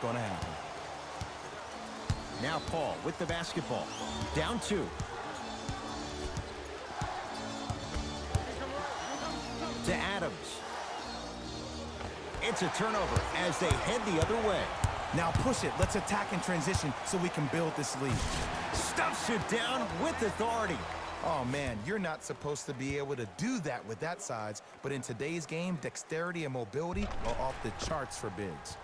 going to happen. Now Paul with the basketball. Down 2. To Adams. It's a turnover as they head the other way. Now push it. Let's attack in transition so we can build this lead. Stuffs it down with authority. Oh, man, you're not supposed to be able to do that with that size, but in today's game, dexterity and mobility are off the charts for bigs.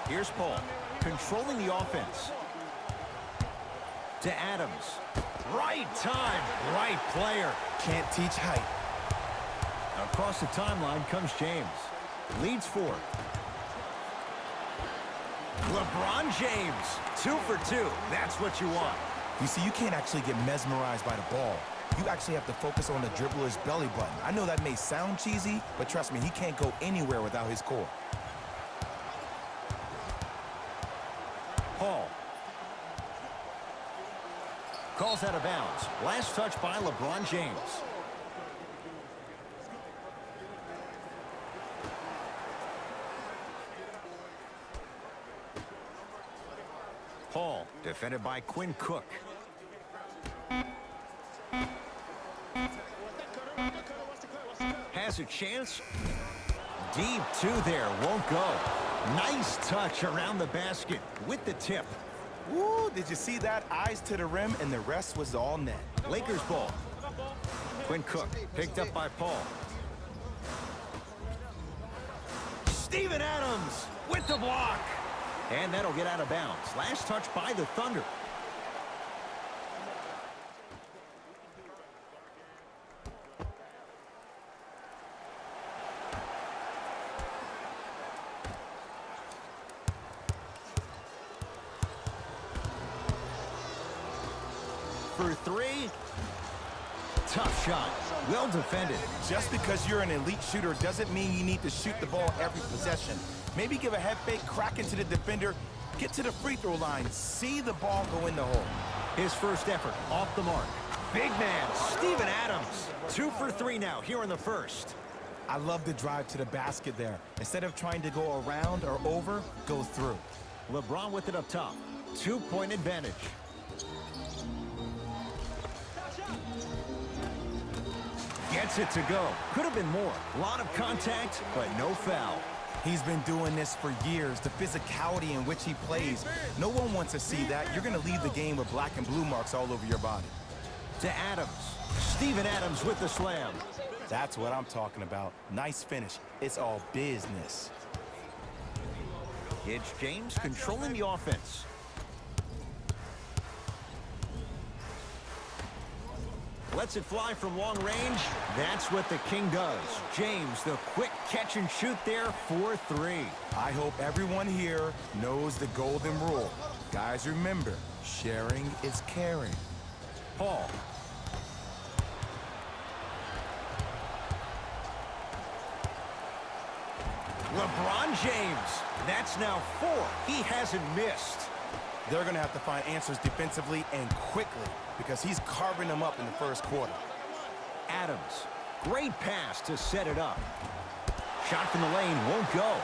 Here's Paul, controlling the offense. To Adams. Right time, right player. Can't teach height. Across the timeline comes James. Leads 4. LeBron James, 2 for 2. That's what you want. You see, you can't actually get mesmerized by the ball. You actually have to focus on the dribbler's belly button. I know that may sound cheesy, but trust me, he can't go anywhere without his core. Paul. Calls out of bounds. Last touch by LeBron James. Paul, defended by Quinn Cook. Has a chance. Deep 2 there, won't go. Nice touch around the basket with the tip. Woo, did you see that? Eyes to the rim, and the rest was all net. Lakers ball. Quinn Cook, picked up by Paul. Steven Adams with the block. And that'll get out of bounds. Last touch by the Thunder. For 3. Tough shot. Well defended. Just because you're an elite shooter doesn't mean you need to shoot the ball every possession. Maybe give a head fake, crack into the defender, get to the free throw line, see the ball go in the hole. His first effort off the mark. Big man, Steven Adams. 2 for 3 now here in the first. I love the drive to the basket there. Instead of trying to go around or over, go through. LeBron with it up top. 2-point advantage. Gets it to go. Could have been more. A lot of contact, but no foul. He's been doing this for years. The physicality in which he plays. No one wants to see that. You're going to leave the game with black and blue marks all over your body. To Adams. Steven Adams with the slam. That's what I'm talking about. Nice finish. It's all business. It's James controlling the offense. Lets it fly from long range. That's what the King does. James, the quick catch and shoot there for 3. I hope everyone here knows the golden rule. Guys, remember, sharing is caring. Paul. LeBron James. That's now 4. He hasn't missed. They're going to have to find answers defensively and quickly because he's carving them up in the first quarter. Adams. Great pass to set it up. Shot from the lane won't go.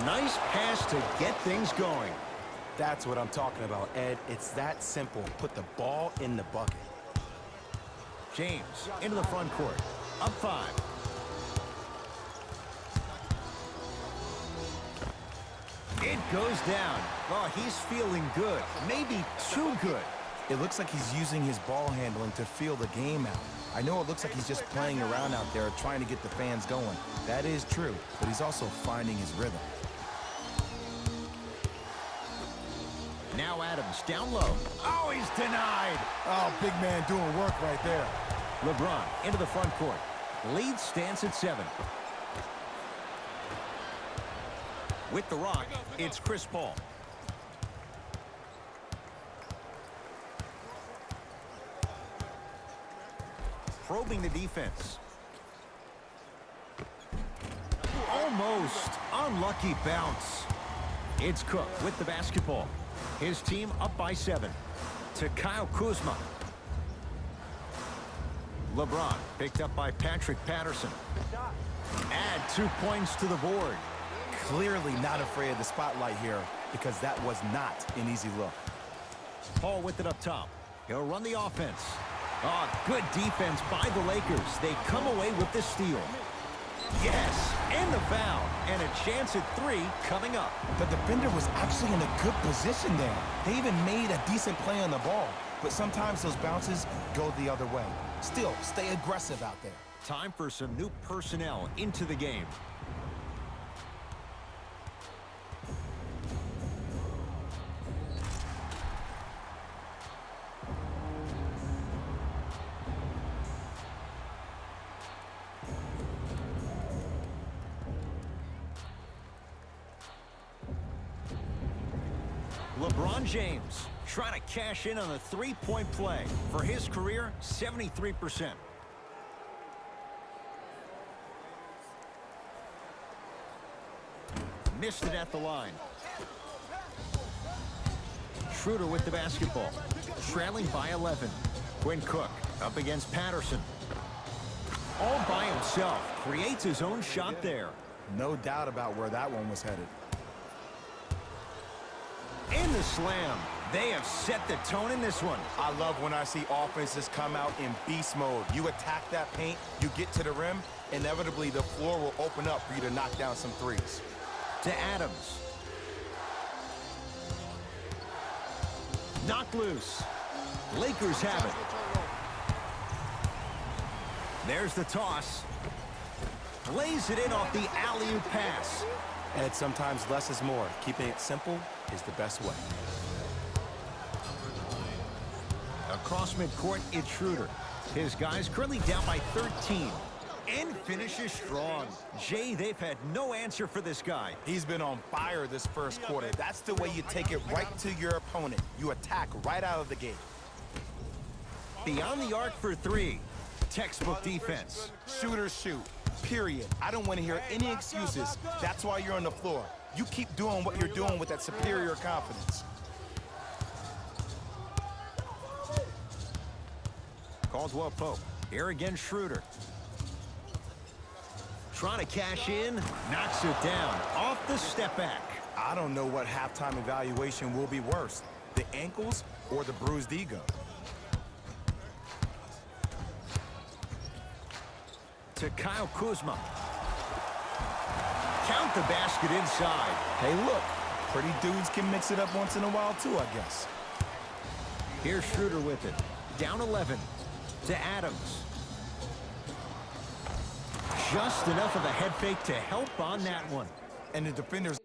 Nice pass to get things going. That's what I'm talking about, Ed. It's that simple. Put the ball in the bucket. James into the front court. Up 5. It goes down. Oh, he's feeling good. Maybe too good. It looks like he's using his ball handling to feel the game out. I know it looks like he's just playing around out there trying to get the fans going. That is true, but he's also finding his rhythm. Now Adams down low. Oh, he's denied. Oh, big man doing work right there. LeBron into the front court. Lead stands at 7. With the rock, it's Chris Paul. Probing the defense. Almost. Unlucky bounce. It's Cook with the basketball. His team up by 7. To Kyle Kuzma. LeBron picked up by Patrick Patterson. 2 points to the board. Clearly not afraid of the spotlight here because that was not an easy look. Paul with it up top. He'll run the offense. Oh, good defense by the Lakers. They come away with the steal. Yes, and the foul. And a chance at 3 coming up. The defender was actually in a good position there. They even made a decent play on the ball. But sometimes those bounces go the other way. Still, stay aggressive out there. Time for some new personnel into the game. LeBron James trying to cash in on a 3-point play. For his career, 73%. Missed it at the line. Schroeder with the basketball. Trailing by 11. Quinn Cook up against Patterson. All by himself. Creates his own shot there. No doubt about where that one was headed. In the slam. They have set the tone in this one. I love when I see offenses come out in beast mode. You attack that paint, you get to the rim, inevitably the floor will open up for you to knock down some threes. To Adams. Knocked loose. Lakers have it. There's the toss. Lays it in off the alley-oop pass. And sometimes less is more. Keeping it simple is the best way. Across midcourt, it's Schroeder. His guys currently down by 13. And finishes strong. Jay, they've had no answer for this guy. He's been on fire this first quarter. That's the way you take it right to your opponent. You attack right out of the gate. Beyond the arc for 3. Textbook defense. Shooters shoot. Period. I don't want to hear any excuses. That's why you're on the floor. You keep doing what you're doing with that superior confidence. Caldwell Pope. Here again, Schroeder. Trying to cash in. Knocks it down. Off the step back. I don't know what halftime evaluation will be worse. The ankles or the bruised ego. To Kyle Kuzma. Count the basket inside. Hey, look. Pretty dudes can mix it up once in a while, too, I guess. Here's Schroeder with it. Down 11. To Adams. Just enough of a head fake to help on that one. And the defenders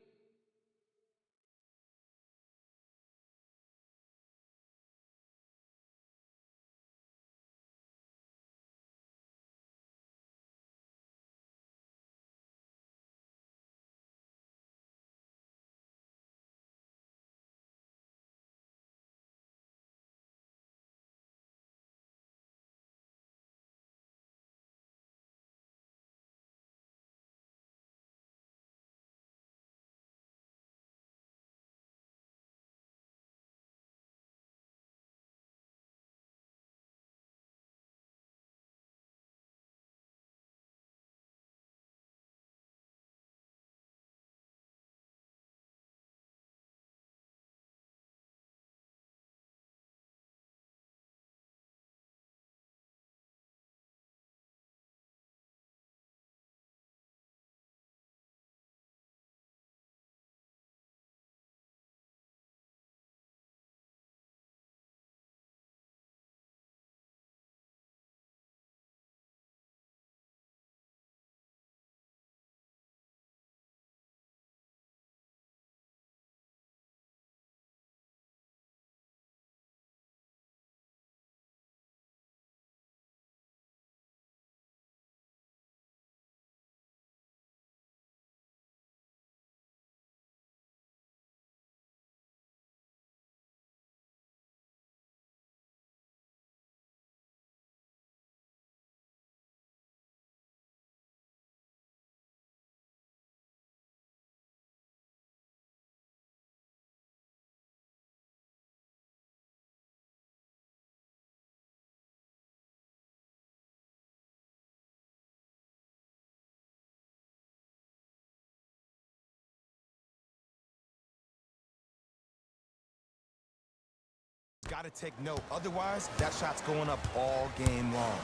Gotta take note. Otherwise, that shot's going up all game long.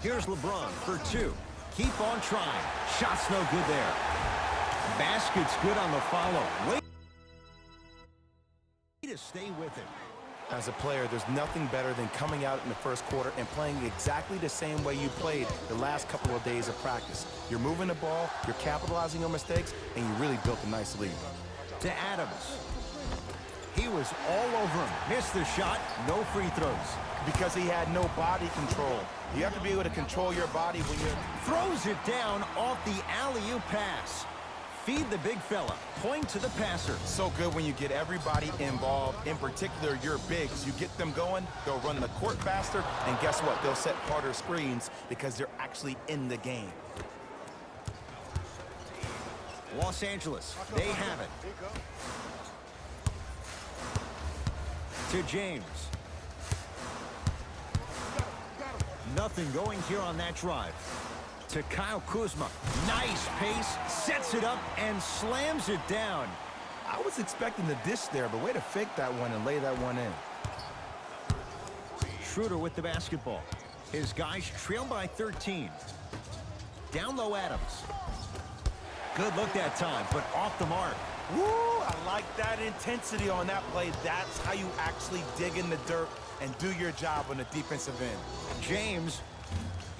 Here's LeBron for two. Keep on trying. Shot's no good there. Basket's good on the follow. Way to stay with it. As a player, there's nothing better than coming out in the first quarter and playing exactly the same way you played the last couple of days of practice. You're moving the ball, you're capitalizing on mistakes, and you really built a nice lead. To Adams. He was all over him. Missed the shot. No free throws. Because he had no body control. You have to be able to control your body when you're... Throws it down off the alley-oop pass. Feed the big fella. Point to the passer. So good when you get everybody involved. In particular, your bigs. You get them going, they'll run the court faster, and guess what? They'll set harder screens because they're actually in the game. Los Angeles, they have it. To James. Nothing going here on that drive. To Kyle Kuzma. Nice pace, sets it up, and slams it down. I was expecting the dish there, but way to fake that one and lay that one in. Schroeder with the basketball. His guys trail by 13. Down low Adams. Good look that time, but off the mark. Woo! I like that intensity on that play. That's how you actually dig in the dirt and do your job on the defensive end. James,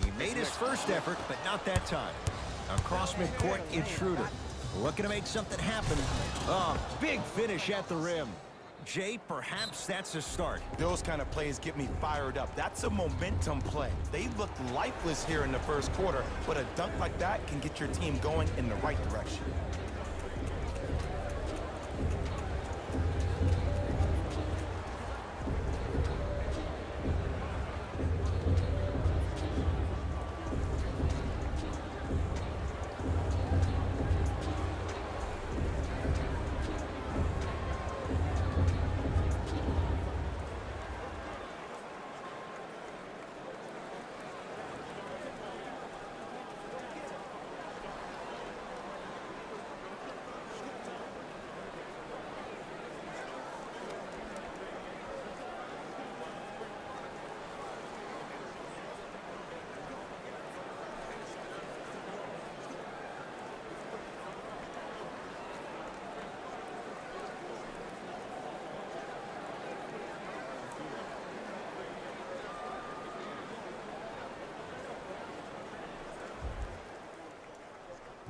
he made his first effort, but not that time. Across midcourt, it's Schroeder. Looking to make something happen. Oh, big finish at the rim. Jay, perhaps that's a start. Those kind of plays get me fired up. That's a momentum play. They looked lifeless here in the first quarter, but a dunk like that can get your team going in the right direction.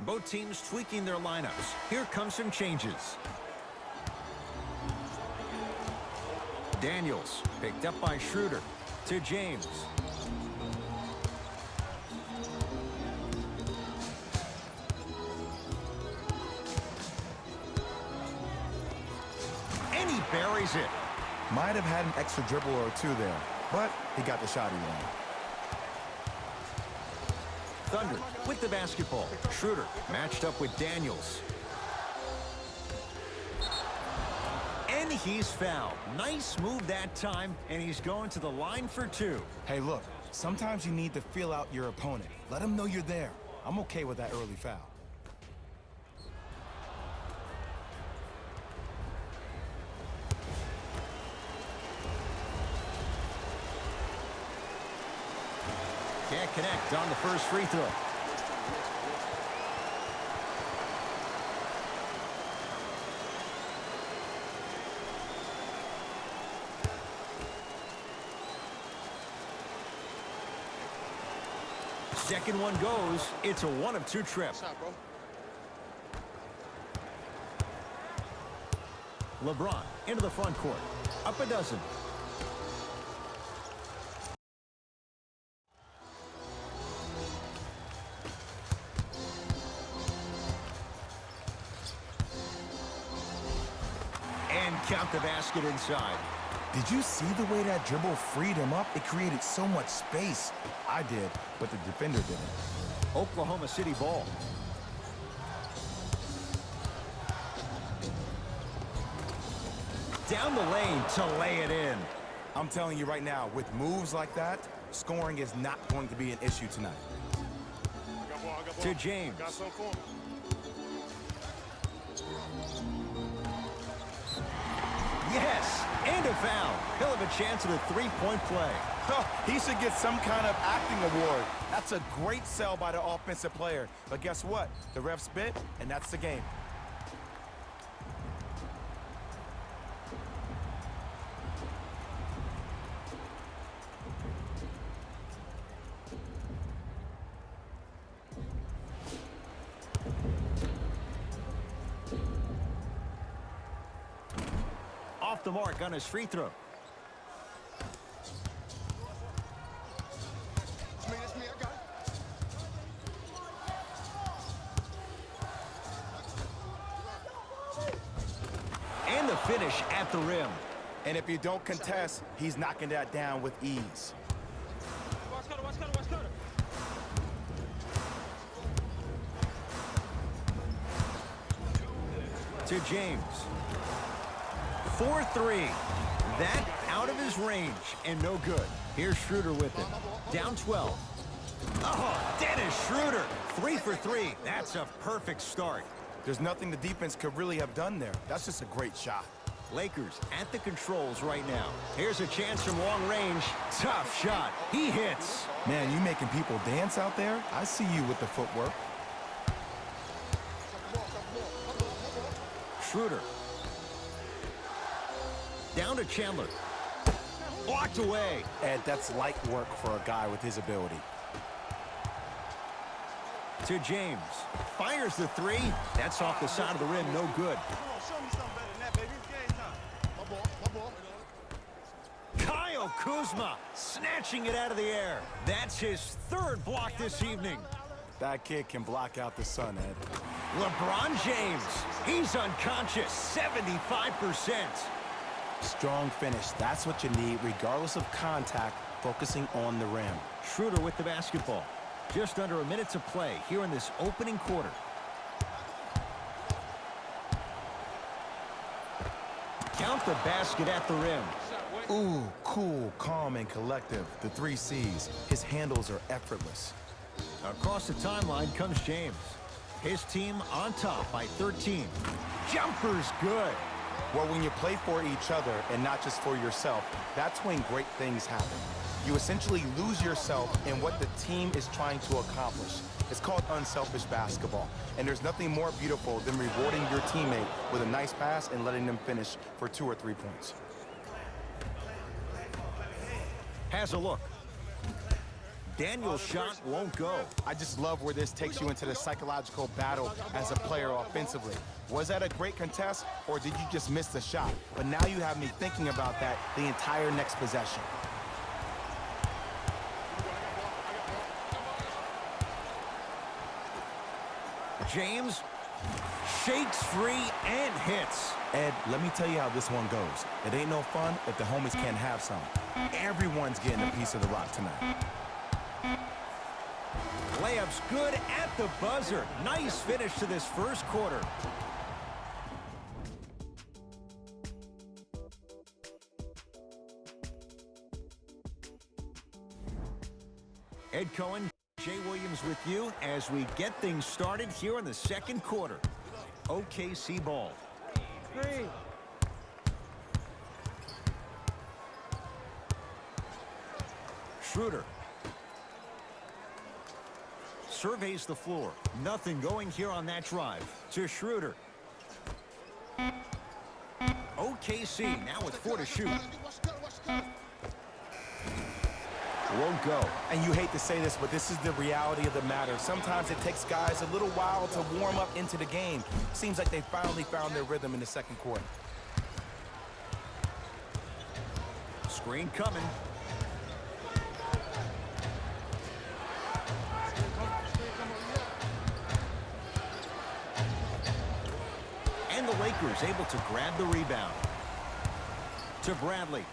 Both teams tweaking their lineups. Here come some changes. Daniels picked up by Schroeder. To James. And he buries it. Might have had an extra dribble or two there, but he got the shot he wanted. Thunder with the basketball. Schroeder matched up with Daniels. And he's fouled. Nice move that time, and he's going to the line for two. Hey, look, sometimes you need to feel out your opponent. Let them know you're there. I'm okay with that early foul. Can't connect on the first free throw. Second one goes. It's a 1 of 2 trip. LeBron into the front court. Up a dozen. And count the basket inside. Did you see the way that dribble freed him up? It created so much space. I did, but the defender didn't. Oklahoma City ball. Down the lane to lay it in. I'm telling you right now, with moves like that, scoring is not going to be an issue tonight. To James. Yes, and a foul. He'll have a chance at a three-point play. He should get some kind of acting award. That's a great sell by the offensive player. But guess what? The ref spit, and that's the game. Off the mark on his free throw. And the finish at the rim. And if you don't contest, he's knocking that down with ease. To James. 4-3. That out of his range and no good. Here's Schroeder with it. Down 12. Oh, Dennis Schroeder. 3 for 3. That's a perfect start. There's nothing the defense could really have done there. That's just a great shot. Lakers at the controls right now. Here's a chance from long range. Tough shot. He hits. Man, you making people dance out there? I see you with the footwork. Schroeder. Down to Chandler. Blocked away. Ed, that's light work for a guy with his ability. To James. Fires the three. That's off the side of the rim. No good. Kyle Kuzma snatching it out of the air. That's his third block this evening. That kid can block out the sun, Ed. LeBron James. He's unconscious. 75%. Strong finish. That's what you need, regardless of contact, focusing on the rim. Schroeder with the basketball. Just under a minute to play here in this opening quarter. Count the basket at the rim. Ooh, cool, calm, and collective. The 3 C's. His handles are effortless. Across the timeline comes James. His team on top by 13. Jumper's good. Well, when you play for each other and not just for yourself, that's when great things happen. You essentially lose yourself in what the team is trying to accomplish. It's called unselfish basketball. And there's nothing more beautiful than rewarding your teammate with a nice pass and letting them finish for 2 or 3 points. Has a look. Daniel's shot won't go. I just love where this takes you into the psychological battle as a player offensively. Was that a great contest, or did you just miss the shot? But now you have me thinking about that the entire next possession. James shakes free and hits. Ed, let me tell you how this one goes. It ain't no fun if the homies can't have some. Everyone's getting a piece of the rock tonight. Layup's good at the buzzer. Nice finish to this first quarter. Ed Cohen, Jay Williams with you as we get things started here in the second quarter. OKC ball. Schroeder. Surveys the floor. Nothing going here on that drive. To Schroeder. OKC now with 4 to shoot. Won't go. And you hate to say this, but this is the reality of the matter. Sometimes it takes guys a little while to warm up into the game. Seems like they finally found their rhythm in the second quarter. Screen coming. And the Lakers able to grab the rebound. To Bradley.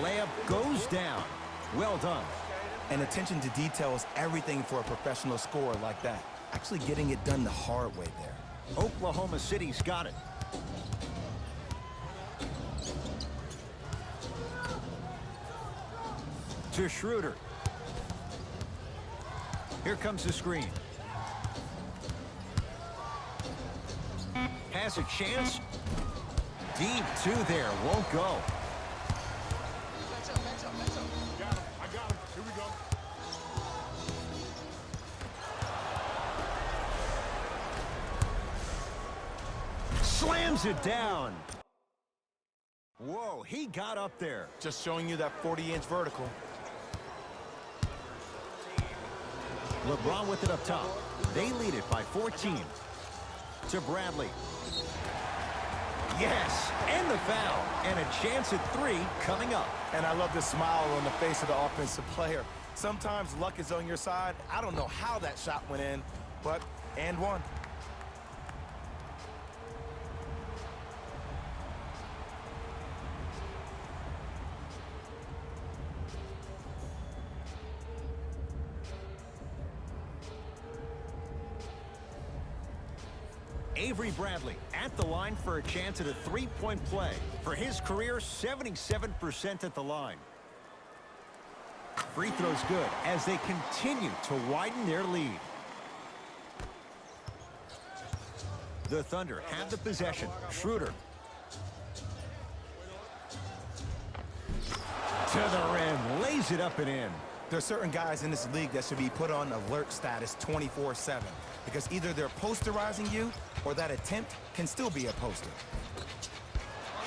Layup goes down. Well done. And attention to detail is everything for a professional scorer like that. Actually getting it done the hard way there. Oklahoma City's got it. To Schroeder. Here comes the screen. Has a chance. Deep two there, won't go. Got him. I got him. Here we go. Slams it down. Whoa, he got up there. Just showing you that 40-inch vertical. LeBron with it up top. They lead it by 14. To Bradley. Yes, and the foul. And a chance at 3 coming up. And I love the smile on the face of the offensive player. Sometimes luck is on your side. I don't know how that shot went in, but and one. Avery Bradley at the line for a chance at a three-point play. For his career, 77% at the line. Free throw's good as they continue to widen their lead. The Thunder have the possession. Schroeder. To the rim, lays it up and in. There are certain guys in this league that should be put on alert status 24/7 because either they're posterizing you or that attempt can still be a poster.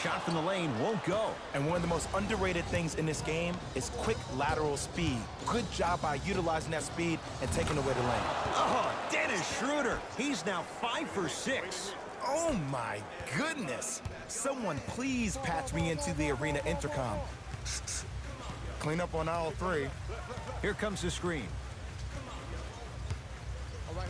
Shot from the lane won't go. And one of the most underrated things in this game is quick lateral speed. Good job by utilizing that speed and taking away the lane. Oh, Dennis Schroeder. He's now 5 for 6. Oh my goodness. Someone please patch me into the arena intercom. Clean up on aisle 3. Here comes the screen.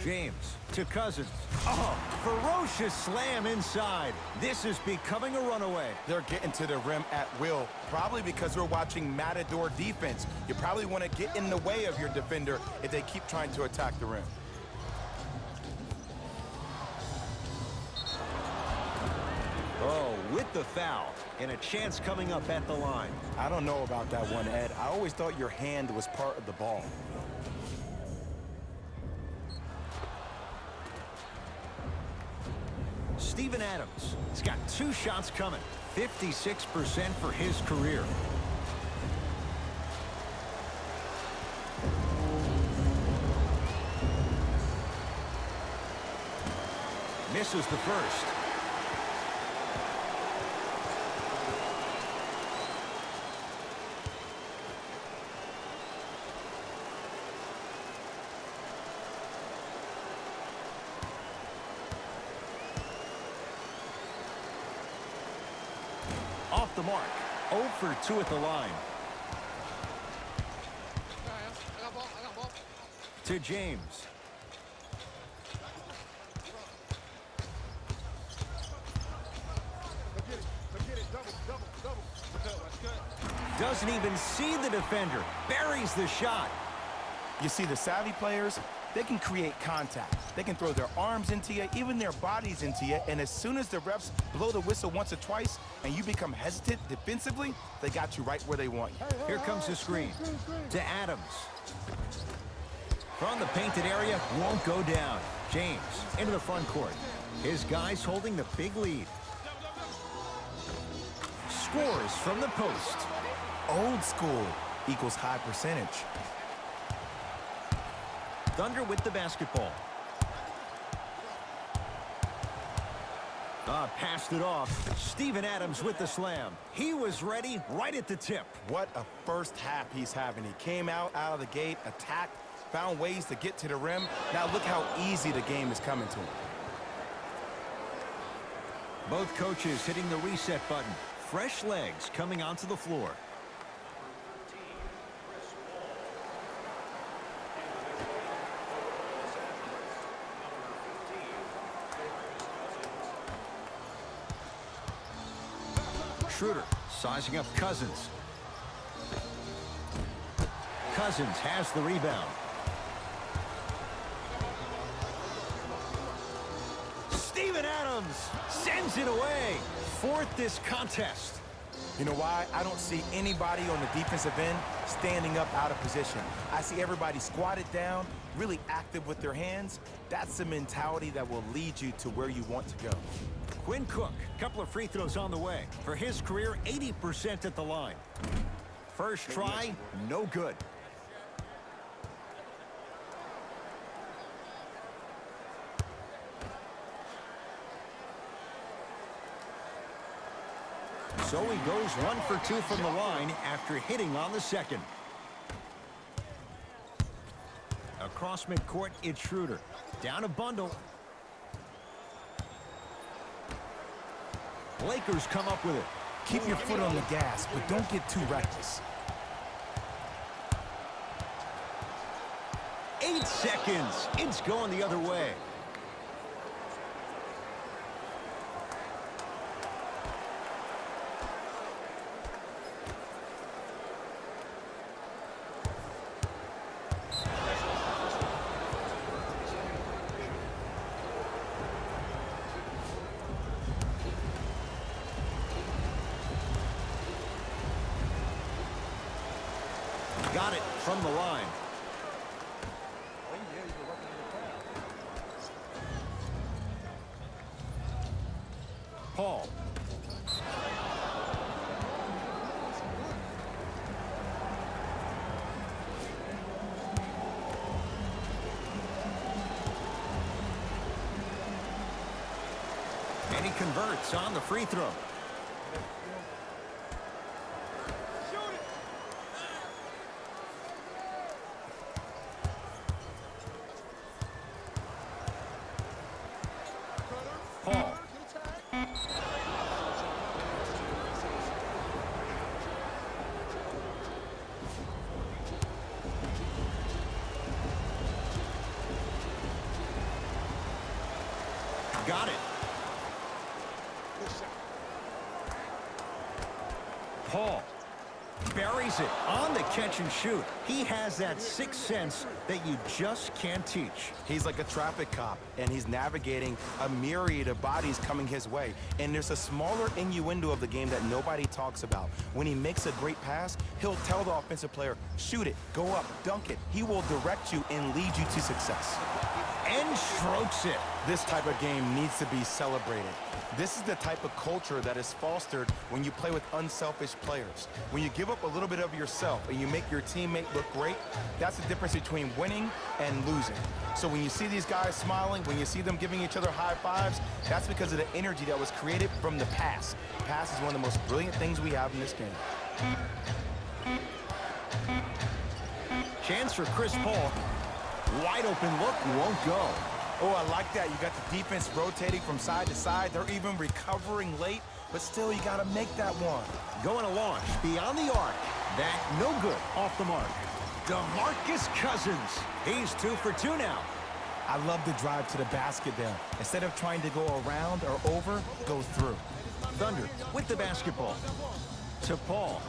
James to Cousins. Oh, ferocious slam inside. This is becoming a runaway. They're getting to the rim at will, probably because we're watching Matador defense. You probably want to get in the way of your defender if they keep trying to attack the rim. Oh, with the foul. And a chance coming up at the line. I don't know about that one, Ed. I always thought your hand was part of the ball. Steven Adams has got 2 shots coming. 56% for his career. Misses the first. Off the mark. 0 for 2 at the line. To James. Doesn't even see the defender. Buries the shot. You see, the savvy players, they can create contact. They can throw their arms into you, even their bodies into you, and as soon as the refs blow the whistle once or twice and you become hesitant defensively, they got you right where they want you. Here comes the screen. To Adams. From the painted area, won't go down. James into the front court. His guys holding the big lead. Scores from the post. Old school equals high percentage. Thunder with the basketball. Passed it off. Steven Adams with the slam. He was ready right at the tip. What a first half he's having. He came out of the gate, attacked, found ways to get to the rim. Now look how easy the game is coming to him. Both coaches hitting the reset button. Fresh legs coming onto the floor. Schroeder sizing up Cousins. Cousins has the rebound. Steven Adams sends it away. 4th this contest. You know why? I don't see anybody on the defensive end standing up out of position. I see everybody squatted down, really active with their hands. That's the mentality that will lead you to where you want to go. Quinn Cook, couple of free throws on the way. For his career, 80% at the line. First try, no good. So he goes 1 for 2 from the line after hitting on the second. Across midcourt, it's Schroeder. Down a bundle. Lakers come up with it. Keep your foot on the gas, but don't get too reckless. 8 seconds. It's going the other way. Got it from the line. Paul. And he converts on the free throw. Paul. Got it. Paul buries it on the catch and shoot. He has that sixth sense that you just can't teach. He's like a traffic cop, and he's navigating a myriad of bodies coming his way. And there's a smaller innuendo of the game that nobody talks about. When he makes a great pass, he'll tell the offensive player, shoot it, go up, dunk it. He will direct you and lead you to success. And strokes it. This type of game needs to be celebrated. This is the type of culture that is fostered when you play with unselfish players. When you give up a little bit of yourself and you make your teammate look great, that's the difference between winning and losing. So when you see these guys smiling, when you see them giving each other high fives, that's because of the energy that was created from the pass. Pass is one of the most brilliant things we have in this game. Chance for Chris Paul. Wide open look, won't go. Oh, I like that. You got the defense rotating from side to side. They're even recovering late, but still, you got to make that one. Going to launch beyond the arc. That no good off the mark. DeMarcus Cousins. He's 2 for 2 now. I love the drive to the basket there. Instead of trying to go around or over, go through. Thunder with the basketball. To Paul.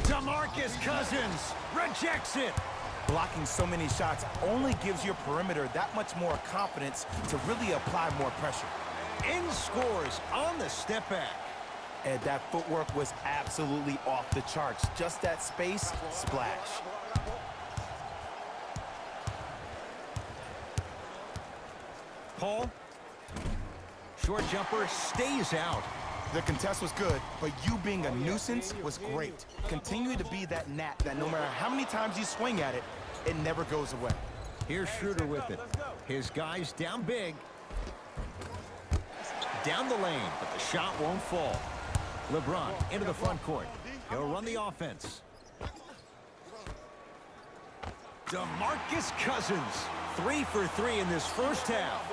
DeMarcus Cousins rejects it. Blocking so many shots only gives your perimeter that much more confidence to really apply more pressure. And scores on the step back. And that footwork was absolutely off the charts. Just that space, splash. Paul. Short jumper stays out. The contest was good, but you being a nuisance was great. Continue to be that gnat that no matter how many times you swing at it, it never goes away. Here's Schroeder with it. His guys down big. Down the lane, but the shot won't fall. LeBron into the front court. He'll run the offense. DeMarcus Cousins, 3 for 3 in this first half.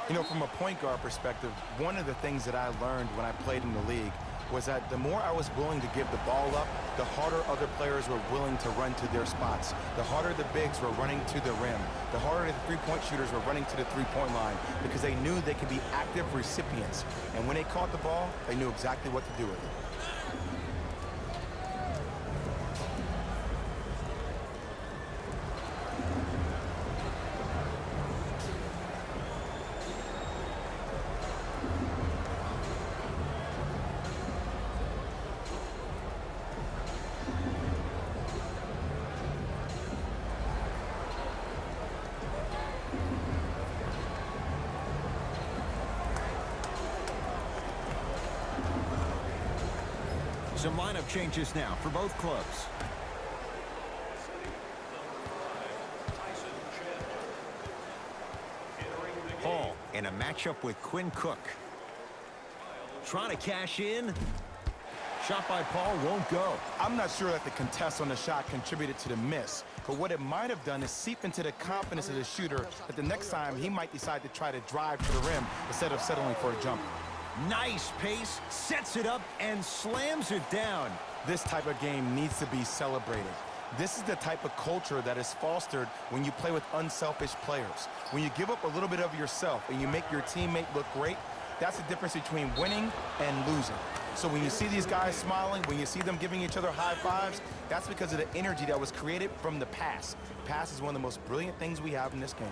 You know, from a point guard perspective, one of the things that I learned when I played in the league was that the more I was willing to give the ball up, the harder other players were willing to run to their spots. The harder the bigs were running to the rim. The harder the three-point shooters were running to the three-point line because they knew they could be active recipients. And when they caught the ball, they knew exactly what to do with it. Some lineup changes now for both clubs. Paul in a matchup with Quinn Cook. Trying to cash in. Shot by Paul won't go. I'm not sure that the contest on the shot contributed to the miss, but what it might have done is seep into the confidence of the shooter that the next time he might decide to try to drive to the rim instead of settling for a jumper. Nice pace, sets it up, and slams it down. This type of game needs to be celebrated. This is the type of culture that is fostered when you play with unselfish players. When you give up a little bit of yourself and you make your teammate look great, that's the difference between winning and losing. So when you see these guys smiling, when you see them giving each other high fives, that's because of the energy that was created from the pass. Pass is one of the most brilliant things we have in this game.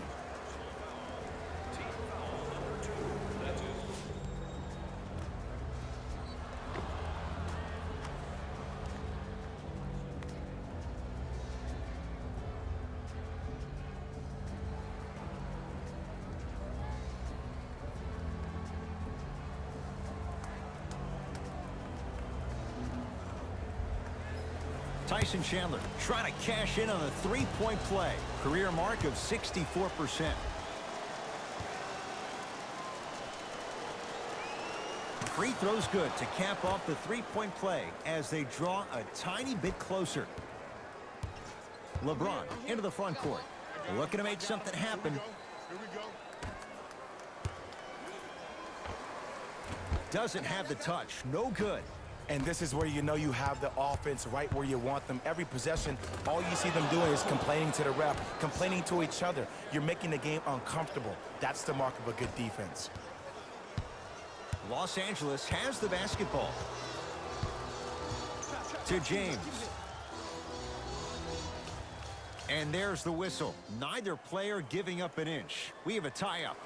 Tyson Chandler trying to cash in on a three-point play. Career mark of 64%. Free throw's good to cap off the three-point play as they draw a tiny bit closer. LeBron into the front court. Looking to make something happen. Here we go. Doesn't have the touch. No good. And this is where you know you have the offense right where you want them. Every possession, all you see them doing is complaining to the ref, complaining to each other. You're making the game uncomfortable. That's the mark of a good defense. Los Angeles has the basketball. To James. And there's the whistle. Neither player giving up an inch. We have a tie-up.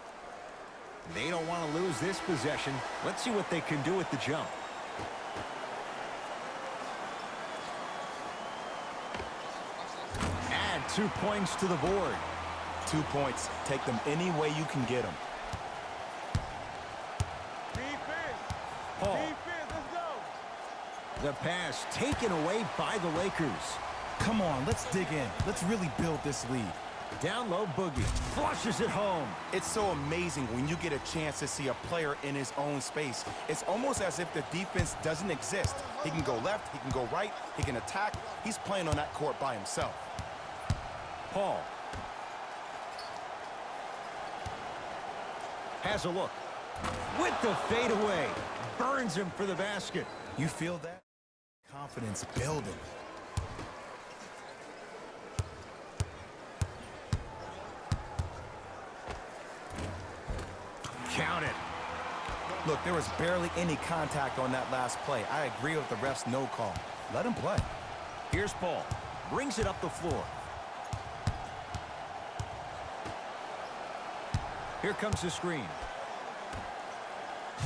They don't want to lose this possession. Let's see what they can do with the jump. Add 2 points to the board. 2 points. Take them any way you can get them. Defense. Paul. Defense, let's go. The pass taken away by the Lakers. Come on, let's dig in. Let's really build this lead. Down low, Boogie. Flushes it home. It's so amazing when you get a chance to see a player in his own space. It's almost as if the defense doesn't exist. He can go left, he can go right, he can attack. He's playing on that court by himself. Paul. Has a look. With the fadeaway. Burns him for the basket. You feel that? Confidence building. Count it. Look, there was barely any contact on that last play. I agree with the ref's no call. Let him play. Here's Paul. Brings it up the floor. Here comes the screen.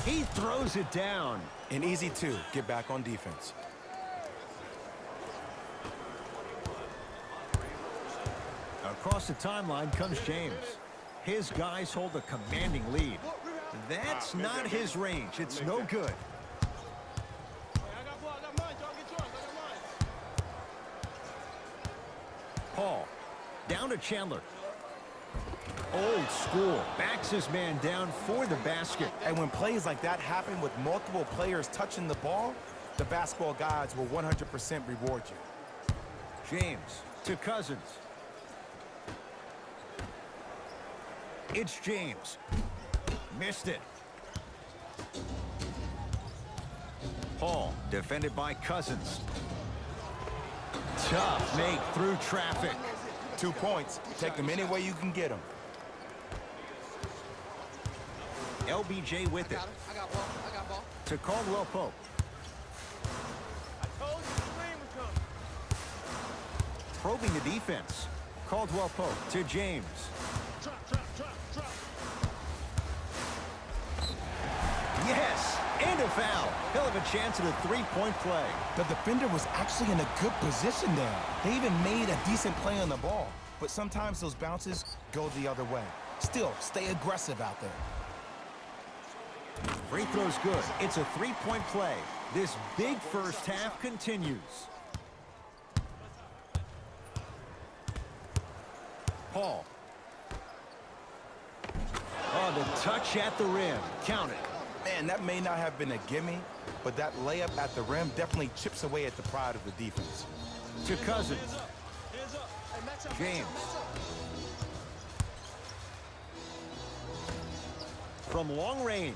He throws it down. An easy 2. Get back on defense. Across the timeline comes James. His guys hold a commanding lead. That's not his range. It's no good. Paul. Down to Chandler. Old school. Backs his man down for the basket. And when plays like that happen with multiple players touching the ball, the basketball gods will 100% reward you. James to Cousins. It's James. Missed it. Paul, defended by Cousins. Tough make through traffic. 2 points. Take them any way you can get them. LBJ with it. I got ball. To Caldwell Pope. I told you the screen was coming. Probing the defense. Caldwell Pope to James. Trap. Yes, and a foul. He'll have a chance at a three-point play. The defender was actually in a good position there. They even made a decent play on the ball. But sometimes those bounces go the other way. Still, stay aggressive out there. Free throw's good. It's a three-point play. This big first half continues. Paul. Oh, the touch at the rim. Count it. Man, that may not have been a gimme, but that layup at the rim definitely chips away at the pride of the defense. To Cousins. Hands up. Hey, match up. James. From long range,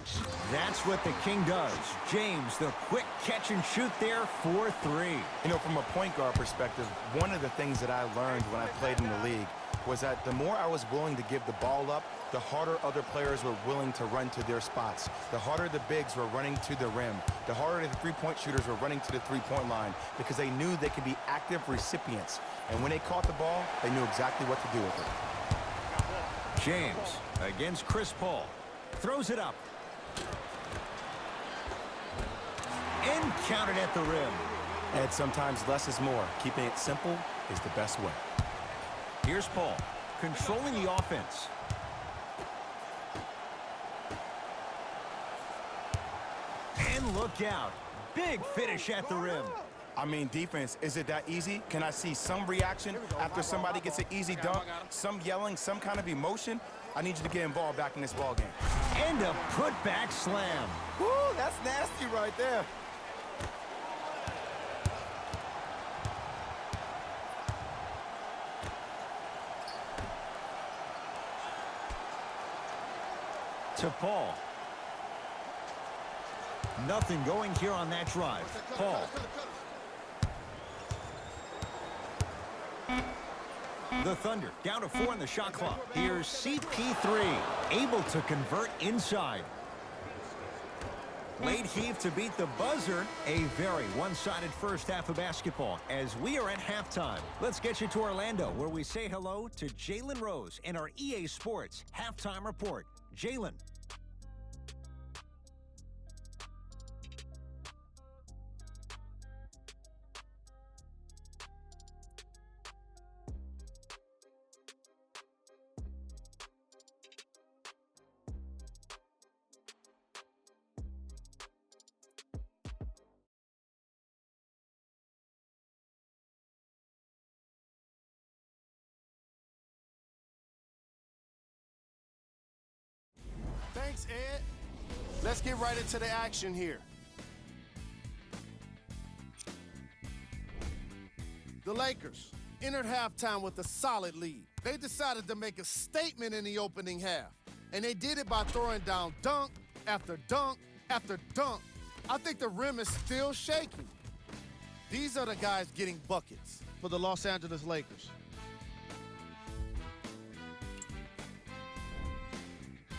that's what the King does. James, the quick catch and shoot there for three. You know, from a point guard perspective, one of the things that I learned when I played in the league was that the more I was willing to give the ball up, the harder other players were willing to run to their spots. The harder the bigs were running to the rim. The harder the three-point shooters were running to the three-point line because they knew they could be active recipients. And when they caught the ball, they knew exactly what to do with it. James against Chris Paul. Throws it up. And counted at the rim. And sometimes less is more. Keeping it simple is the best way. Here's Paul, controlling the offense. And look out. Big finish at the rim. I mean, defense, is it that easy? Can I see some reaction after somebody gets an easy dunk? Some yelling, some kind of emotion? I need you to get involved back in this ball game. And a putback slam. Woo, that's nasty right there. To Paul. Nothing going here on that drive. Paul. The Thunder down to 4 in the shot clock. Here's CP3, able to convert inside. Late heave to beat the buzzer. A very one-sided first half of basketball as we are at halftime. Let's get you to Orlando, where we say hello to Jalen Rose in our EA Sports Halftime Report. Jalen. Thanks, Ed. Let's get right into the action here. The Lakers entered halftime with a solid lead. They decided to make a statement in the opening half, and they did it by throwing down dunk after dunk after dunk. I think the rim is still shaking. These are the guys getting buckets for the Los Angeles Lakers.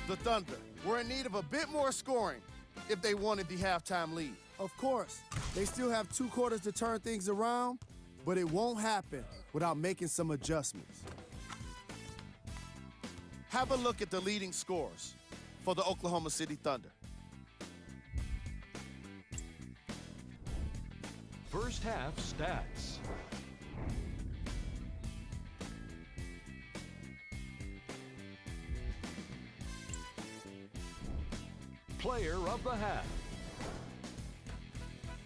The Thunder were in need of a bit more scoring if they wanted the halftime lead. Of course, they still have 2 quarters to turn things around, but it won't happen without making some adjustments. Have a look at the leading scorers for the Oklahoma City Thunder. First half stats. Player of the half.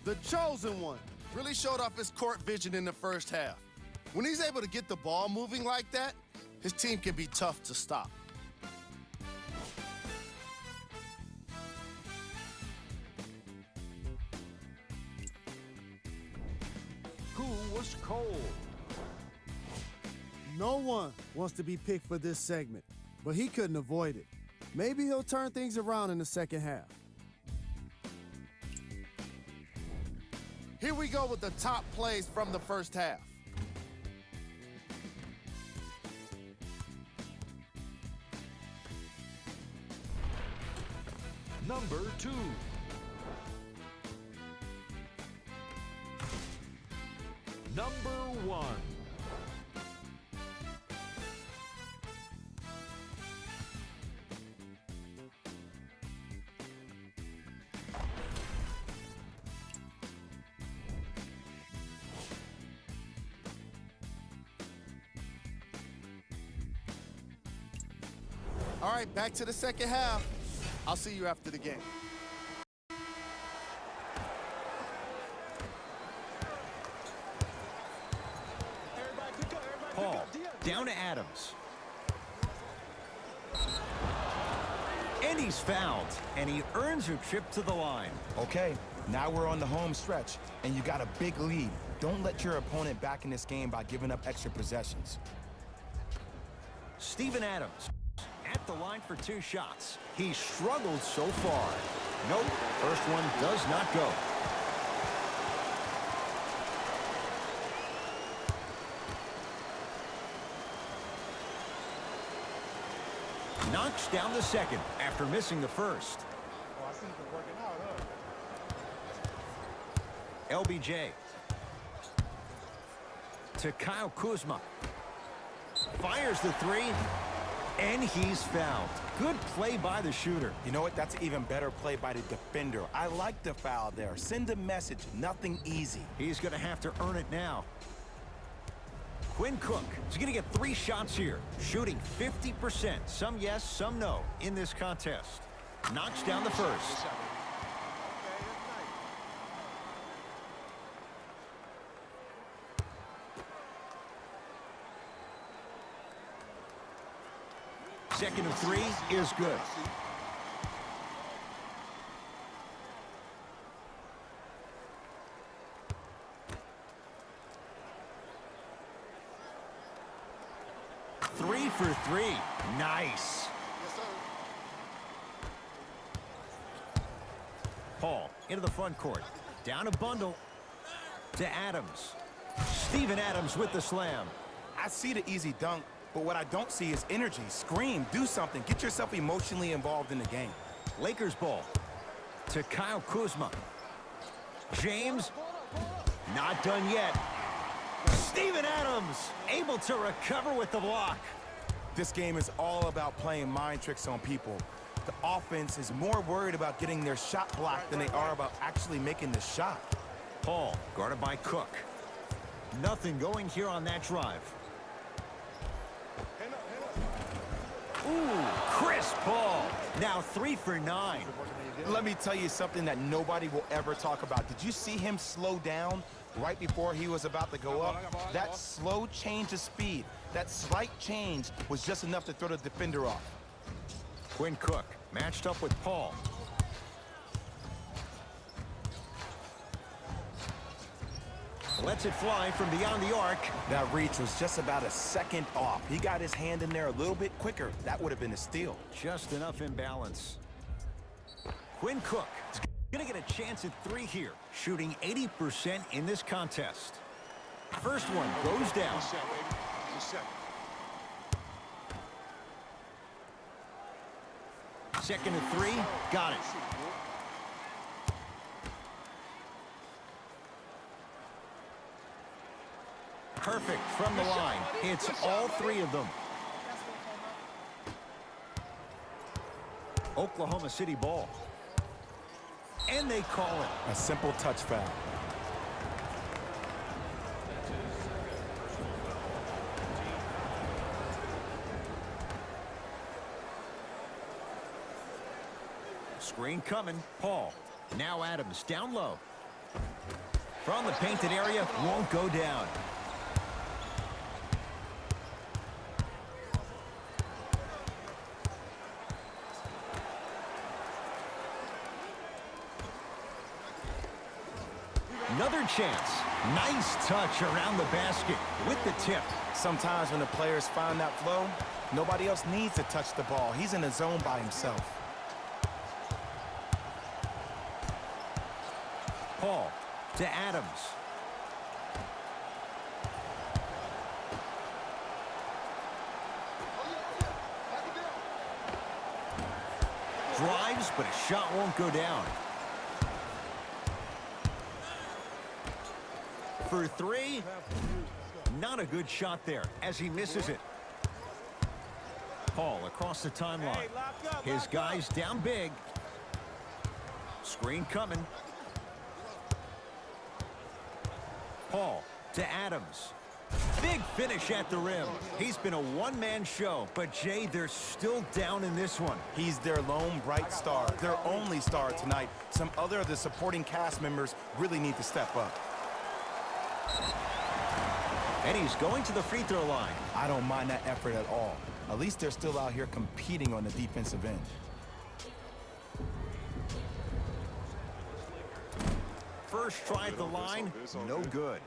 The chosen one really showed off his court vision in the first half. When he's able to get the ball moving like that, his team can be tough to stop. Who was cold? No one wants to be picked for this segment, but he couldn't avoid it. Maybe he'll turn things around in the second half. Here we go with the top plays from the first half. Number 2. Number 1. All right, back to the second half. I'll see you after the game. Down to Adams. And he's fouled, and he earns a trip to the line. Okay, now we're on the home stretch, and you got a big lead. Don't let your opponent back in this game by giving up extra possessions. Steven Adams at the line for 2 shots. He struggled so far. Nope, first one does not go. Knocks down the second after missing the first. LBJ to Kyle Kuzma. Fires the 3, and he's fouled. Good play by the shooter. You know what? That's an even better play by the defender. I like the foul there. Send a message. Nothing easy. He's going to have to earn it now. Quinn Cook is going to get 3 shots here, shooting 50%. Some yes, some no in this contest. Knocks down the first. Second of 3 is good. Three for 3. Nice. Paul into the front court. Down a bundle to Adams. Steven Adams with the slam. I see the easy dunk, but what I don't see is energy. Scream, do something. Get yourself emotionally involved in the game. Lakers ball to Kyle Kuzma. James, not done yet. Steven Adams able to recover with the block. This game is all about playing mind tricks on people. The offense is more worried about getting their shot blocked than they are about actually making the shot. Paul guarded by Cook. Nothing going here on that drive. Ooh, Chris Paul. Now 3 for 9. Let me tell you something that nobody will ever talk about. Did you see him slow down right before he was about to go up? That slow change of speed, that slight change was just enough to throw the defender off. Quinn Cook matched up with Paul. Lets it fly from beyond the arc. That reach was just about a second off. He got his hand in there a little bit quicker. That would have been a steal. Just enough imbalance. Quinn Cook is going to get a chance at 3 here, shooting 80% in this contest. First one goes down. Second and 3, got it. Perfect from the line. It's all 3 of them. Oklahoma City ball. And they call it. A simple touch foul. Screen coming. Paul. Now Adams down low. From the painted area, won't go down. Another chance. Nice touch around the basket with the tip. Sometimes when the players find that flow, nobody else needs to touch the ball. He's in a zone by himself. Paul to Adams. Drives, but a shot won't go down. For 3, not a good shot there as he misses it. Paul across the timeline. His guys down big. Screen coming. Paul to Adams. Big finish at the rim. He's been a one-man show, but Jay, they're still down in this one. He's their lone bright star, their only star tonight. Some other of the supporting cast members really need to step up. And he's going to the free throw line. I don't mind that effort at all. At least they're still out here competing on the defensive end. First try at the line, no good.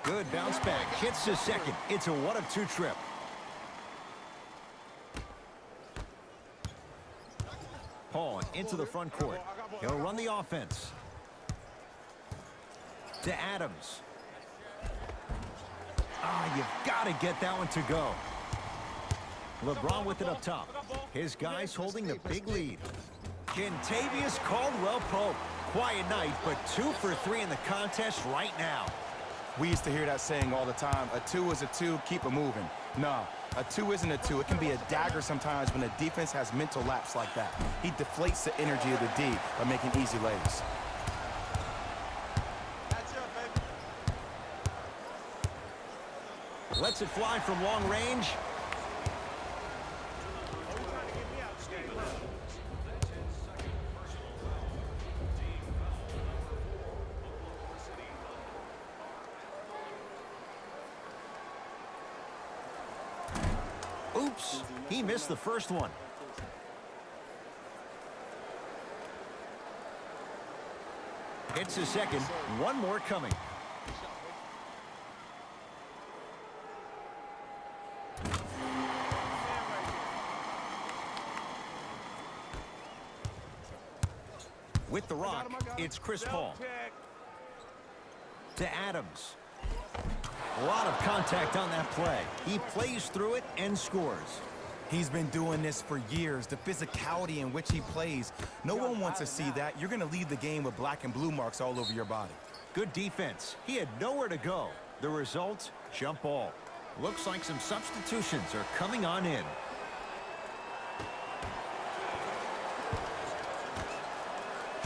Good bounce back, hits his second. It's a 1-of-2 trip. Paul into the front court. He'll run the offense. To Adams. You've got to get that one to go. LeBron with it up top. His guys holding the big lead. Kentavious Caldwell-Pope. Quiet night, but 2 for 3 in the contest right now. We used to hear that saying all the time, a 2 is a 2, keep it moving. No, a 2 isn't a 2. It can be a dagger sometimes when the defense has mental lapse like that. He deflates the energy of the D by making easy lays. Lets it fly from long range. Oops, he missed the first one. Hits his second, one more coming. With the rock, it's Chris Paul. To Adams. A lot of contact on that play. He plays through it and scores. He's been doing this for years. The physicality in which he plays. No one wants to see that. You're going to leave the game with black and blue marks all over your body. Good defense. He had nowhere to go. The result, jump ball. Looks like some substitutions are coming on in.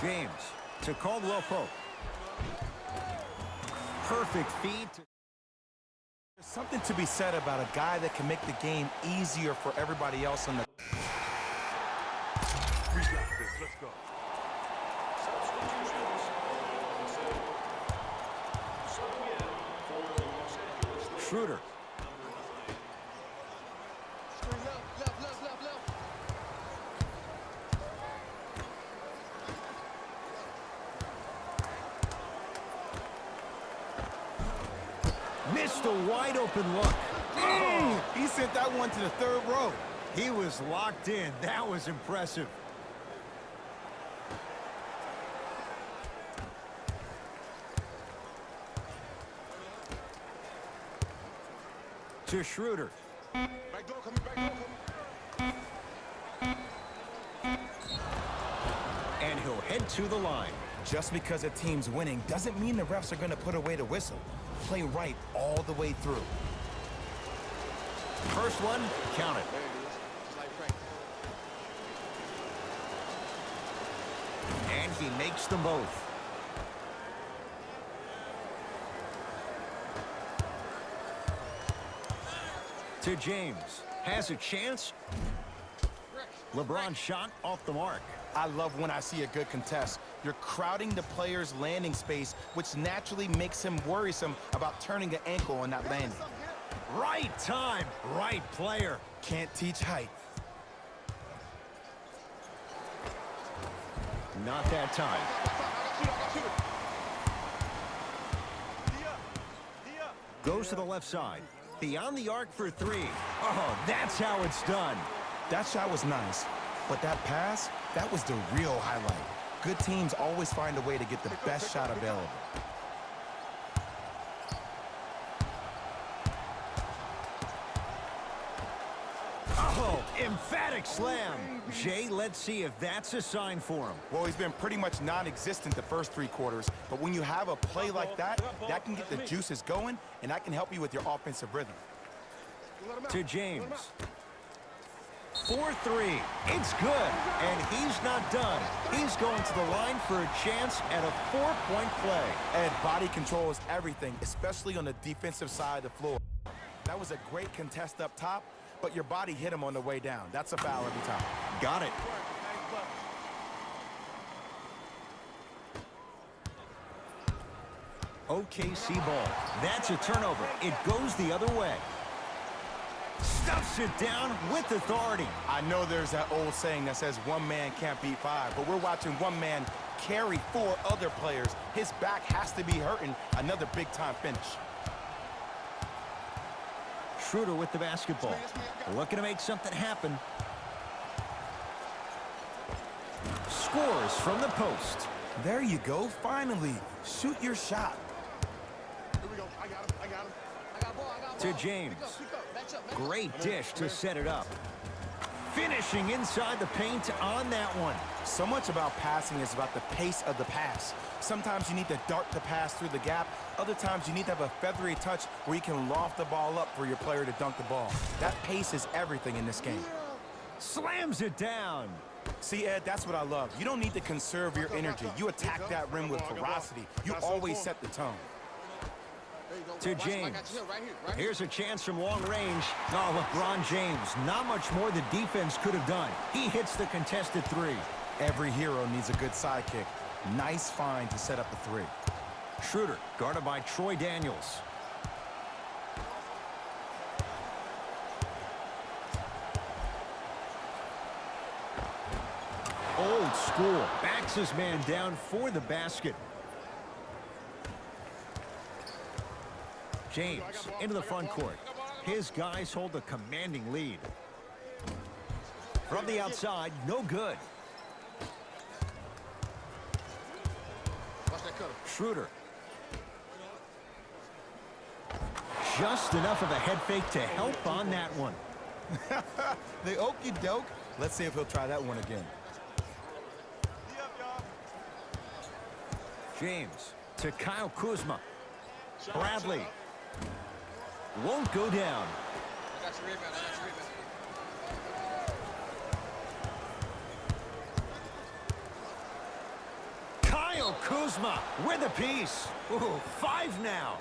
James to Caldwell-Pope. Perfect feed. There's something to be said about a guy that can make the game easier for everybody else on the... We got this. Let's go. Schroeder. Missed a wide open look. He sent that one to the third row. He was locked in. That was impressive. To Schroeder. Back door coming, back door coming. And he'll head to the line. Just because a team's winning doesn't mean the refs are going to put away the whistle. Play right all the way through. First one, count it. And he makes them both. To James. Has a chance. LeBron shot off the mark. I love when I see a good contest. You're crowding the player's landing space, which naturally makes him worrisome about turning an ankle on that landing. Right time, right player. Can't teach height. Not that time. Goes to the left side. Beyond the arc for three. Oh, that's how it's done. That shot was nice, but that pass, that was the real highlight. Good teams always find a way to get the best shot available. Oh, emphatic slam. Jay, let's see if that's a sign for him. Well, he's been pretty much non-existent the first 3 quarters, but when you have a play like that, that can get the juices going, and that can help you with your offensive rhythm. To James. 4-3. It's good, and he's not done. He's going to the line for a chance at a 4-point play. And body control is everything, especially on the defensive side of the floor. That was a great contest up top, but your body hit him on the way down. That's a foul every time. Got it. OKC ball. That's a turnover. It goes the other way. Stuffs it down with authority. I know there's that old saying that says one man can't beat five, but we're watching one man carry four other players. His back has to be hurting. Another big-time finish. Schroeder with the basketball. Looking to make something happen. Scores from the post. There you go, finally. Shoot your shot. Here we go. I got him. I got him. I got ball. I got To ball. James. Pick up. Match up. Great dish to set it up. Finishing inside the paint on that one. So much about passing is about the pace of the pass. Sometimes you need to dart the pass through the gap. Other times you need to have a feathery touch where you can loft the ball up for your player to dunk the ball. That pace is everything in this game. Slams it down. See, Ed, that's what I love. You don't need to conserve your energy. You attack that rim with ferocity. You always set the tone. There you go. To Watch him. I James. got you here, right here. Right here. Here's a chance from long range. Oh, LeBron James. Not much more the defense could have done. He hits the contested three. Every hero needs a good sidekick. Nice find to set up the three. Schroeder guarded by Troy Daniels. Old school. Backs his man down for the basket. James into the front court. His guys hold a commanding lead. From the outside, no good. Watch that cutter. Schroeder. Just enough of a head fake to help on that one. The okey doke. Let's see if he'll try that one again. James to Kyle Kuzma. Bradley. Won't go down. I got your rebound. I got your rebound. Kyle Kuzma with a piece. Ooh, 5 now.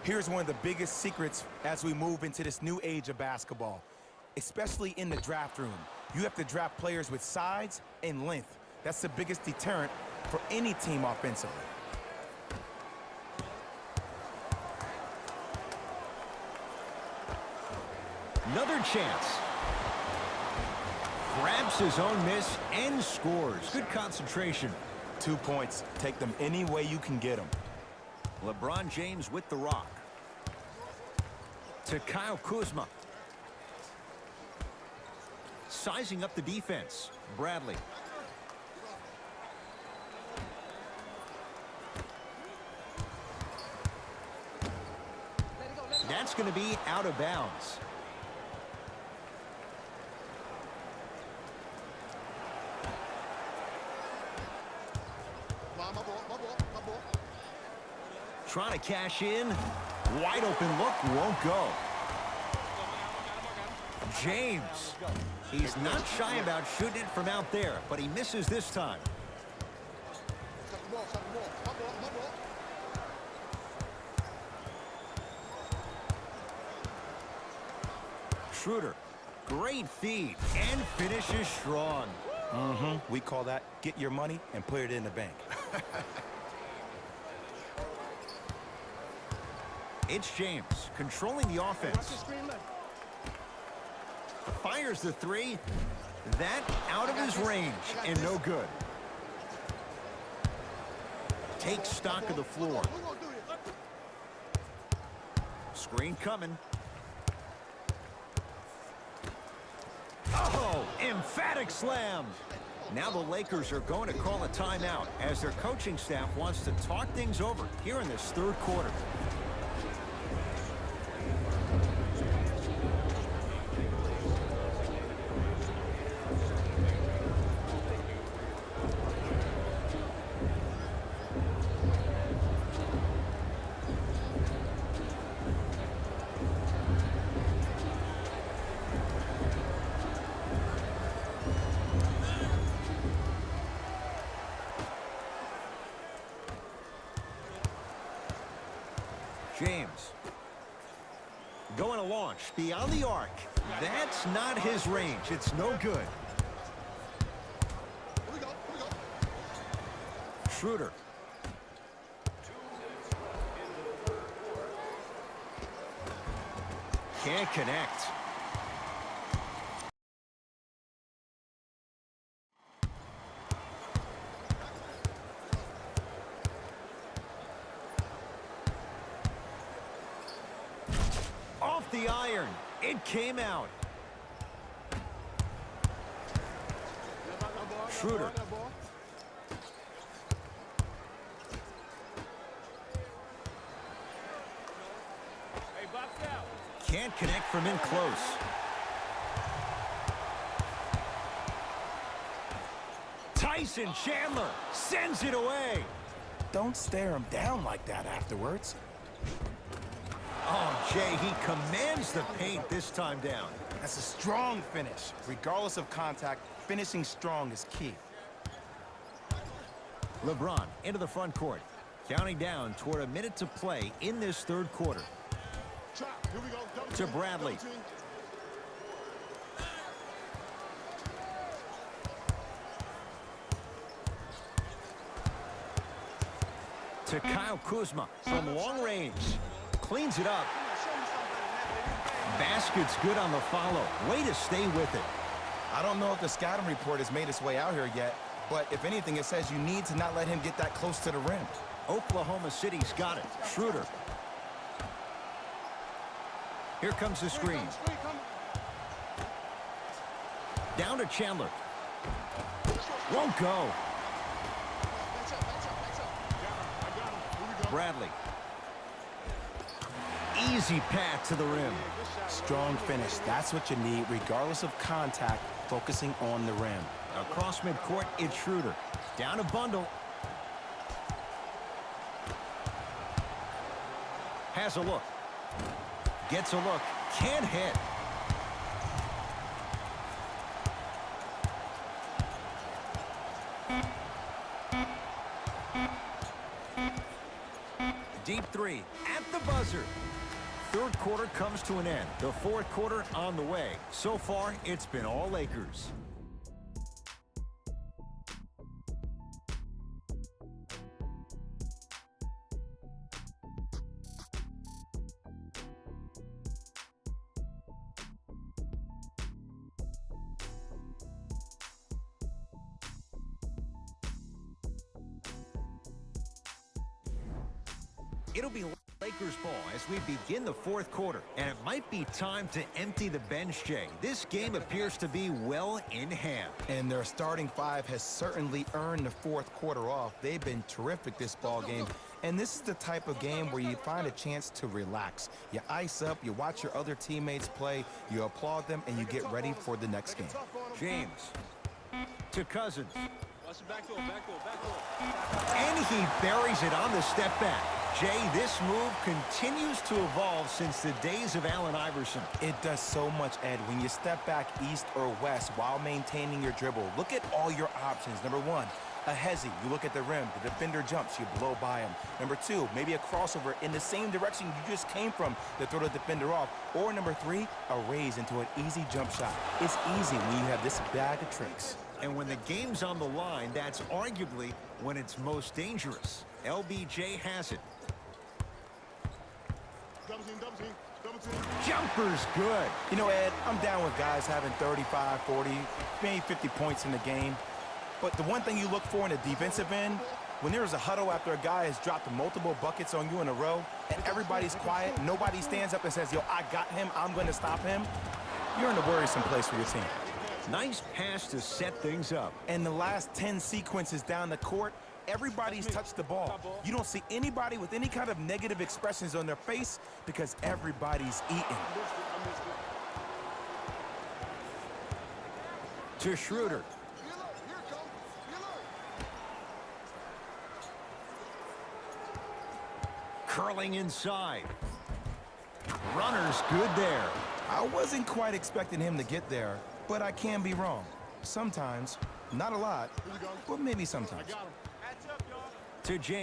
Here's one of the biggest secrets as we move into this new age of basketball, especially in the draft room. You have to draft players with size and length. That's the biggest deterrent for any team offensively. Another chance. Grabs his own miss and scores. Good concentration. 2 points. Take them any way you can get them. LeBron James with the rock. To Kyle Kuzma. Sizing up the defense. Bradley. That's going to be out of bounds. My ball. My ball. My ball. Trying to cash in. Wide open look, won't go. James. He's not shy about shooting it from out there, but he misses this time. Cut the ball. Cut the ball. My ball. My ball. Schroeder. Great feed and finishes strong. We call that get your money and put it in the bank. It's James controlling the offense. Fires the three. That out of his range and no good. Takes stock of the floor. We're gonna do this. Screen coming. Oh, emphatic slam. Now the Lakers are going to call a timeout as their coaching staff wants to talk things over here in this third quarter. James. Going to launch beyond the arc. That's not his range. It's no good. Here we go. Here we go. Schroeder. Can't connect. Off the iron. It came out. Schroeder. Can't connect from in close. Tyson Chandler sends it away. Don't stare him down like that afterwards. Oh, Jay, he commands the paint this time down. That's a strong finish. Regardless of contact, finishing strong is key. LeBron into the front court. Counting down toward a minute to play in this third quarter. Trap. Here we go. Double To team, Bradley. double team. To Kyle Kuzma from long range. Cleans it up. Basket's good on the follow. Way to stay with it. I don't know if the scouting report has made its way out here yet, but if anything, it says you need to not let him get that close to the rim. Oklahoma City's got it. Schroeder. Here comes the screen. Down to Chandler. Won't go. Bradley. Easy path to the rim. Strong finish. That's what you need, regardless of contact, focusing on the rim. Across midcourt, it's Schroeder. Down a bundle. Has a look. Gets a look. Can't hit. Deep three at the buzzer. Third quarter comes to an end. The fourth quarter on the way. So far, it's been all Lakers. It'll be Lakers ball as we begin the fourth quarter, and it might be time to empty the bench, Jay. This game appears to be well in hand. And their starting five has certainly earned the fourth quarter off. They've been terrific this ball game. And this is the type of game where you find a chance to relax. You ice up, you watch your other teammates play, you applaud them, and you get ready for the next game. James to Cousins. And he buries it on the step back. Jay, this move continues to evolve since the days of Allen Iverson. It does so much, Ed. When you step back east or west while maintaining your dribble, look at all your options. Number one, a hezzy. You look at the rim. The defender jumps. You blow by him. Number two, maybe a crossover in the same direction you just came from to throw the defender off. Or number three, a raise into an easy jump shot. It's easy when you have this bag of tricks. And when the game's on the line, that's arguably when it's most dangerous. LBJ has it. Double team, double team, double team. Jumper's good. You know, Ed, I'm down with guys having 35, 40, maybe 50 points in the game. But the one thing you look for in the defensive end, when there's a huddle after a guy has dropped multiple buckets on you in a row, and everybody's quiet, nobody stands up and says, yo, I got him, I'm going to stop him, you're in a worrisome place for your team. Nice pass to set things up. And the last 10 sequences down the court, everybody's touched the ball. You don't see anybody with any kind of negative expressions on their face because everybody's eating. To Schroeder. Curling inside. Runner's good there. I wasn't quite expecting him to get there, but I can be wrong. Sometimes, not a lot, but maybe sometimes. To James.